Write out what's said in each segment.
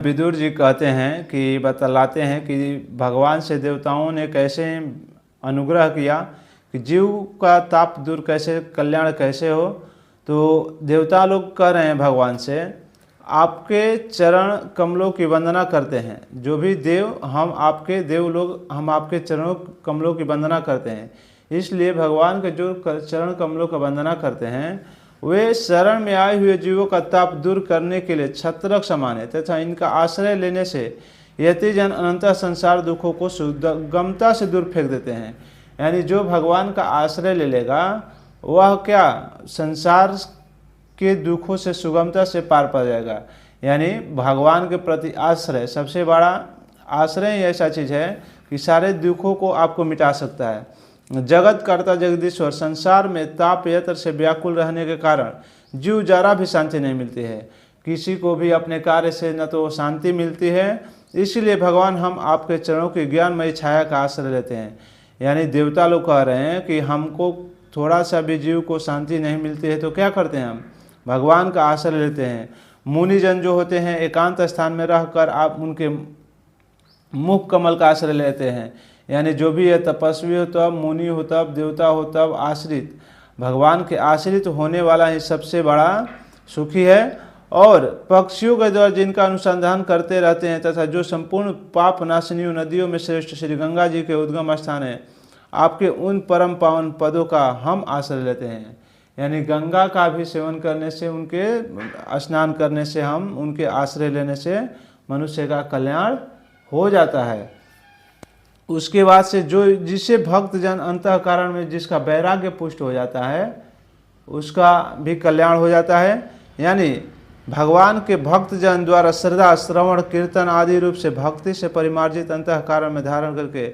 विदुर जी कहते हैं कि बतलाते हैं कि भगवान से देवताओं ने कैसे अनुग्रह किया कि जीव का ताप दूर कैसे, कल्याण कैसे हो। तो देवता लोग कह रहे हैं भगवान से, आपके चरण कमलों की वंदना करते हैं। जो भी देव, हम आपके देव लोग, हम आपके चरणों कमलों की वंदना करते हैं। इसलिए भगवान के जो चरण कमलों का वंदना करते हैं, वे शरण में आए हुए जीवों का ताप दूर करने के लिए छत्रक समान है तथा इनका आश्रय लेने से यति जन अनंत संसार दुखों को सुगमता से दूर फेंक देते हैं। यानी जो भगवान का आश्रय ले लेगा वह क्या, संसार के दुखों से सुगमता से पार पा जाएगा। यानी भगवान के प्रति आश्रय, सबसे बड़ा आश्रय ही ऐसा चीज़ है कि सारे दुखों को आपको मिटा सकता है। जगत कर्ता जगदीश्वर संसार में ताप यत्र से व्याकुल रहने के कारण जीव जरा भी शांति नहीं मिलती है। किसी को भी अपने कार्य से न तो शांति मिलती है, इसलिए भगवान हम आपके चरणों की ज्ञानमयी छाया का आश्रय लेते हैं। यानी देवता लोग कह रहे हैं कि हमको थोड़ा सा भी जीव को शांति नहीं मिलती है तो क्या करते हैं, हम भगवान का आश्रय लेते हैं। मुनिजन जो होते हैं एकांत स्थान में रहकर आप उनके मुख कमल का आश्रय लेते हैं। यानी जो भी है, तपस्वी हो तब, मुनि हो तब, देवता हो तब, आश्रित, भगवान के आश्रित होने वाला ही सबसे बड़ा सुखी है। और पक्षियों के द्वारा जिनका अनुसंधान करते रहते हैं तथा जो संपूर्ण पाप नाशिनी नदियों में श्रेष्ठ श्री गंगा जी के उद्गम स्थान है, आपके उन परम पावन पदों का हम आश्रय लेते हैं। यानी गंगा का भी सेवन करने से, उनके स्नान करने से, हम उनके आश्रय लेने से मनुष्य का कल्याण हो जाता है। उसके बाद से जो जिससे भक्त जन अंतःकरण में जिसका वैराग्य पुष्ट हो जाता है उसका भी कल्याण हो जाता है। यानी भगवान के भक्त जन द्वारा श्रद्धा, श्रवण, कीर्तन आदि रूप से भक्ति से परिमार्जित अंतःकरण में धारण करके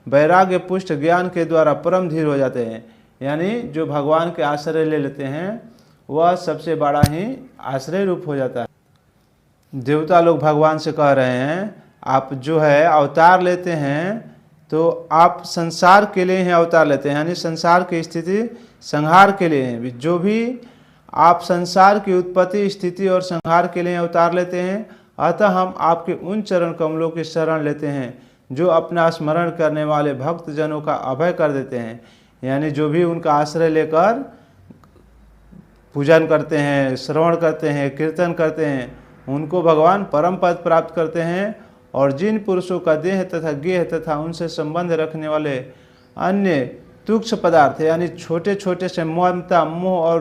वैराग्य पुष्ट ज्ञान के द्वारा परम धीर हो जाते हैं। यानी जो भगवान के आश्रय ले लेते हैं वह सबसे बड़ा ही आश्रय रूप हो जाता है। देवता लोग भगवान से कह रहे हैं, आप जो है अवतार लेते हैं तो आप संसार के लिए ही अवतार लेते हैं। यानी संसार की स्थिति संहार के लिए हैं। जो भी आप संसार की उत्पत्ति, स्थिति और संहार के लिए अवतार लेते हैं, अतः हम आपके उन चरण कमलों की शरण लेते हैं जो अपना स्मरण करने वाले भक्त जनों का अभय कर देते हैं। यानी जो भी उनका आश्रय लेकर पूजन करते हैं, श्रवण करते हैं, कीर्तन करते हैं, उनको भगवान परम पद प्राप्त करते हैं। और जिन पुरुषों का देह तथा गेह तथा उनसे संबंध रखने वाले अन्य तुक्ष पदार्थ, यानी छोटे छोटे से ममता, मोह और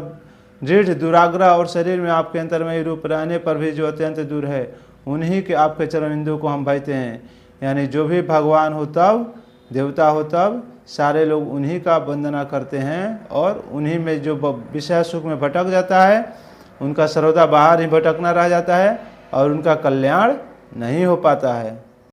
दृढ़ दुराग्रह और शरीर में आपके अंतर्मयी रूप रहने पर भी जो अत्यंत दूर है, उन्हीं के आपके चरण बिंदु को हम भाईते हैं। यानी जो भी भगवान हो तब, देवता हो तब, सारे लोग उन्हीं का वंदना करते हैं। और उन्हीं में जो विषय सुख में भटक जाता है, उनका सर्वदा बाहर ही भटकना रह जाता है और उनका कल्याण नहीं हो पाता है।